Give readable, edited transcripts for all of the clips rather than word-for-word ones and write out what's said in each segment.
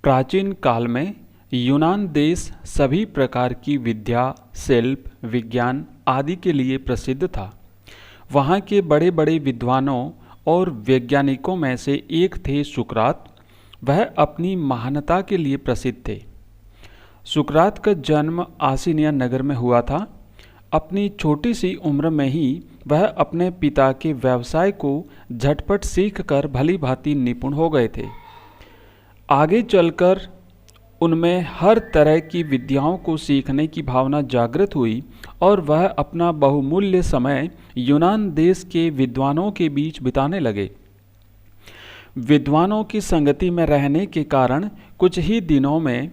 प्राचीन काल में यूनान देश सभी प्रकार की विद्या, शिल्प, विज्ञान आदि के लिए प्रसिद्ध था। वहाँ के बड़े बड़े विद्वानों और वैज्ञानिकों में से एक थे सुकरात। वह अपनी महानता के लिए प्रसिद्ध थे। सुकरात का जन्म आसिनिया नगर में हुआ था। अपनी छोटी सी उम्र में ही वह अपने पिता के व्यवसाय को झटपट सीखकर भली भांति निपुण हो गए थे। आगे चलकर उनमें हर तरह की विद्याओं को सीखने की भावना जागृत हुई और वह अपना बहुमूल्य समय यूनान देश के विद्वानों के बीच बिताने लगे। विद्वानों की संगति में रहने के कारण कुछ ही दिनों में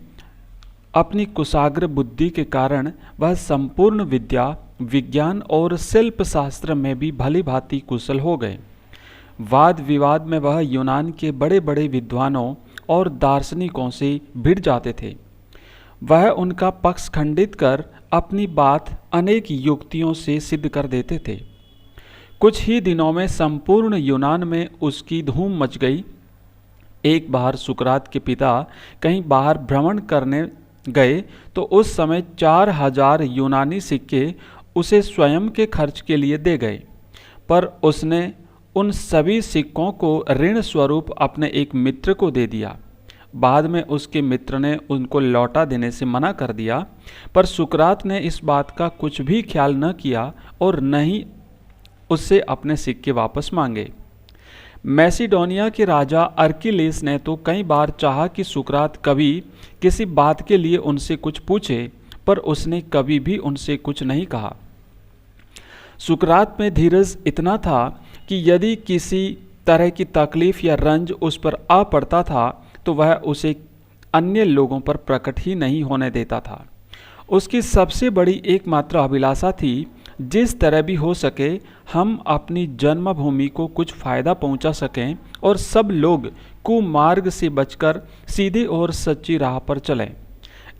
अपनी कुशाग्र बुद्धि के कारण वह संपूर्ण विद्या, विज्ञान और शिल्प शास्त्र में भी भली भांति कुशल हो गए। वाद विवाद में वह यूनान के बड़े बड़े विद्वानों और दार्शनिकों से भिड़ जाते थे। वह उनका पक्ष खंडित कर अपनी बात अनेक युक्तियों से सिद्ध कर देते थे। कुछ ही दिनों में संपूर्ण यूनान में उसकी धूम मच गई। एक बार सुकरात के पिता कहीं बाहर भ्रमण करने गए तो उस समय 4000 यूनानी सिक्के उसे स्वयं के खर्च के लिए दे गए, पर उसने उन सभी सिक्कों को ऋण स्वरूप अपने एक मित्र को दे दिया। बाद में उसके मित्र ने उनको लौटा देने से मना कर दिया, पर सुकरात ने इस बात का कुछ भी ख्याल न किया और न ही उससे अपने सिक्के वापस मांगे। मैसिडोनिया के राजा अर्किलेस ने तो कई बार चाहा कि सुकरात कभी किसी बात के लिए उनसे कुछ पूछे, पर उसने कभी भी उनसे कुछ नहीं कहा। सुकरात में धीरज इतना था कि यदि किसी तरह की तकलीफ या रंज उस पर आ पड़ता था तो वह उसे अन्य लोगों पर प्रकट ही नहीं होने देता था। उसकी सबसे बड़ी एकमात्र अभिलाषा थी, जिस तरह भी हो सके हम अपनी जन्मभूमि को कुछ फायदा पहुंचा सकें और सब लोग कुमार्ग से बचकर सीधे और सच्ची राह पर चलें,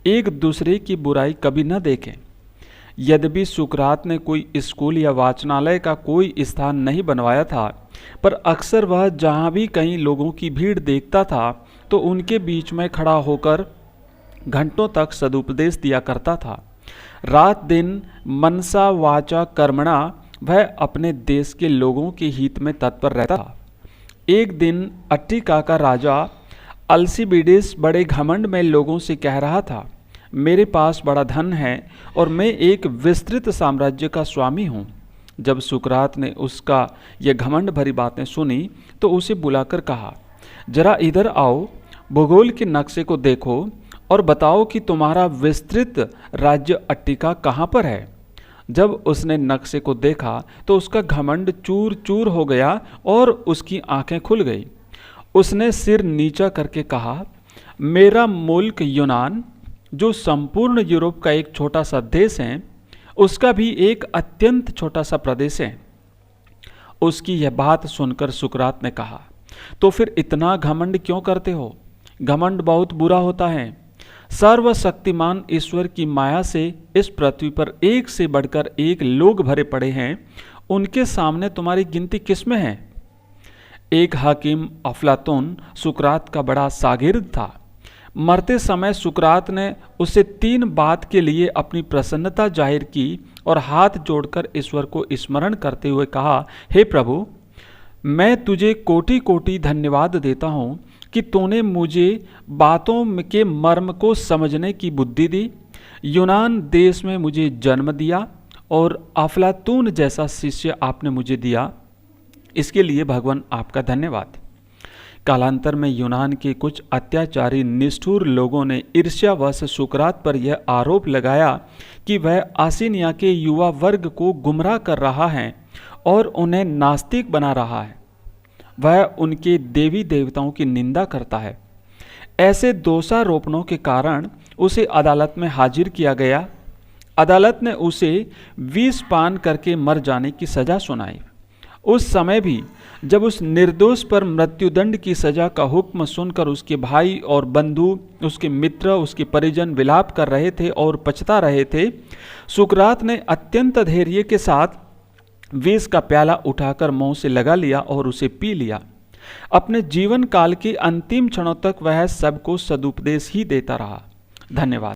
एक दूसरे की बुराई कभी न देखें। यद्यपि सुकरात ने कोई स्कूल या वाचनालय का कोई स्थान नहीं बनवाया था, पर अक्सर वह जहाँ भी कहीं लोगों की भीड़ देखता था तो उनके बीच में खड़ा होकर घंटों तक सदुपदेश दिया करता था। रात दिन मनसा वाचा कर्मणा वह अपने देश के लोगों के हित में तत्पर रहता था। एक दिन अट्टिका का राजा अल्सिबिडिस बड़े घमंड में लोगों से कह रहा था, मेरे पास बड़ा धन है और मैं एक विस्तृत साम्राज्य का स्वामी हूँ। जब सुकरात ने उसका यह घमंड भरी बातें सुनी तो उसे बुलाकर कहा, जरा इधर आओ, भूगोल के नक्शे को देखो और बताओ कि तुम्हारा विस्तृत राज्य अट्टिका कहाँ पर है। जब उसने नक्शे को देखा तो उसका घमंड चूर चूर हो गया और उसकी आंखें खुल गई। उसने सिर नीचा करके कहा, मेरा मुल्क यूनान, जो संपूर्ण यूरोप का एक छोटा सा देश है, उसका भी एक अत्यंत छोटा सा प्रदेश है। उसकी यह बात सुनकर सुकरात ने कहा, तो फिर इतना घमंड क्यों करते हो? घमंड बहुत बुरा होता है। सर्वशक्तिमान ईश्वर की माया से इस पृथ्वी पर एक से बढ़कर एक लोग भरे पड़े हैं, उनके सामने तुम्हारी गिनती किसमें है? एक हाकिम अफलातून सुकरात का बड़ा शागिर्द था। मरते समय सुकरात ने उसे 3 बात के लिए अपनी प्रसन्नता जाहिर की और हाथ जोड़कर ईश्वर को स्मरण करते हुए कहा, हे प्रभु, मैं तुझे कोटि कोटि धन्यवाद देता हूँ कि तूने मुझे बातों के मर्म को समझने की बुद्धि दी, यूनान देश में मुझे जन्म दिया और अफलातून जैसा शिष्य आपने मुझे दिया। इसके लिए भगवान आपका धन्यवाद। कालांतर में यूनान के कुछ अत्याचारी निष्ठुर लोगों ने ईर्ष्यावश सुकरात पर यह आरोप लगाया कि वह आसिनिया के युवा वर्ग को गुमराह कर रहा है और उन्हें नास्तिक बना रहा है। वह उनके देवी देवताओं की निंदा करता है। ऐसे दोषारोपणों के कारण उसे अदालत में हाजिर किया गया। अदालत ने उसे विष पान करके मर जाने की सजा सुनाई। उस समय भी जब उस निर्दोष पर मृत्युदंड की सजा का हुक्म सुनकर उसके भाई और बंधु, उसके मित्र, उसके परिजन विलाप कर रहे थे और पछता रहे थे, सुकरात ने अत्यंत धैर्य के साथ विष का प्याला उठाकर मुंह से लगा लिया और उसे पी लिया। अपने जीवन काल के अंतिम क्षणों तक वह सबको सदुपदेश ही देता रहा। धन्यवाद।